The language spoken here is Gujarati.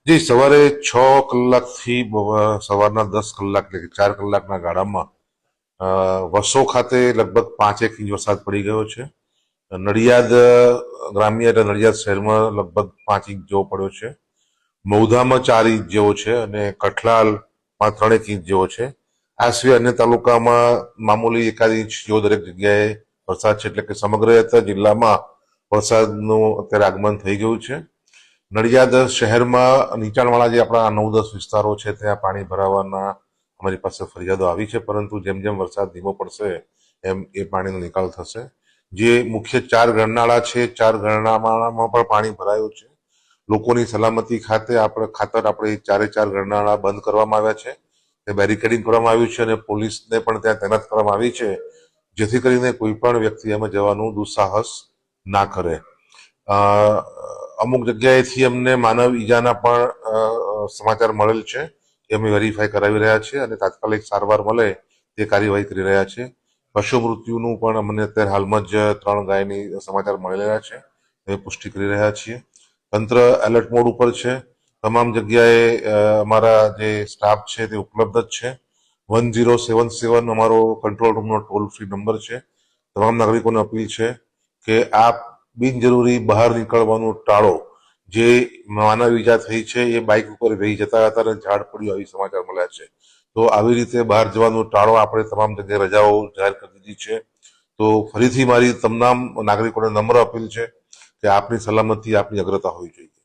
જી, સવારે 6 કલાકથી સવારના 10 કલાક એટલે કે 4 કલાકના ગાળામાં વસો ખાતે લગભગ 5 ઇંચ વરસાદ પડી ગયો છે. નડિયાદ ગ્રામ્ય એટલે નડિયાદ શહેરમાં લગભગ 5 ઇંચ જેવો પડ્યો છે. મૌધામાં 4 ઇંચ જેવો છે અને કઠલાલમાં 3 ઇંચ જેવો છે. આ સિવાય અન્ય તાલુકામાં મામૂલી 1 ઇંચ જેવો દરેક જગ્યાએ વરસાદ છે, એટલે કે સમગ્ર જિલ્લામાં વરસાદનું અત્યારે આગમન થઈ ગયું છે. નડિયાદ શહેરમાં નીચાણવાળા જે આપણા 9-10 વિસ્તારો છે ત્યાં પાણી ભરાવાના અમારી પાસે ફરિયાદો આવી છે, પરંતુ જેમ જેમ વરસાદ ધીમો પડશે એમ એ પાણીનો નિકાલ થશે. જે મુખ્ય 4 ગરનાળા છે, 4 ગરનાળામાં પણ પાણી ભરાયું છે. લોકોની સલામતી ખાતર આપણે 4 ગરનાળા બંધ કરવામાં આવ્યા છે, તે બેરિકેડિંગ કરવામાં આવ્યું છે અને પોલીસને પણ ત્યાં તૈનાત કરવામાં આવી છે, જેથી કરીને કોઈ પણ વ્યક્તિ એમાં જવાનું દુસ્સાહસ ના કરે. અમુક જગ્યાએથી અમને માનવ ઈજાના પણ સમાચાર મળેલ છે, એ અમે વેરીફાઈ કરાવી રહ્યા છીએ અને તાત્કાલિક સારવાર મળે તે કાર્યવાહી કરી રહ્યા છે. પશુ મૃત્યુનું પણ અમને અત્યારે હાલમાં જ 3 ગાયની સમાચાર મળેલા છે, એ પુષ્ટિ કરી રહ્યા છીએ. તંત્ર એલર્ટ મોડ ઉપર છે. તમામ જગ્યાએ અમારા જે સ્ટાફ છે તે ઉપલબ્ધ જ છે. 1077 અમારો કંટ્રોલ રૂમનો ટોલ ફ્રી નંબર છે. તમામ નાગરિકોને અપીલ છે કે આપ બિનજરૂરી બહાર નીકળવાનું ટાળો. જે માનવ ઈજા થઈ છે એ બાઇક ઉપર વહી જતા હતા અને ઝાડ પડ્યું આવી સમાચાર મળ્યા છે. તો આવી રીતે બહાર જવાનું ટાળો. આપણે તમામ જગ્યાએ રજાઓ જાહેર કરી દીધી છે. તો ફરીથી મારી તમામ નાગરિકોને નમ્ર અપીલ છે કે આપની સલામતી આપની અગ્રતા હોવી જોઈએ.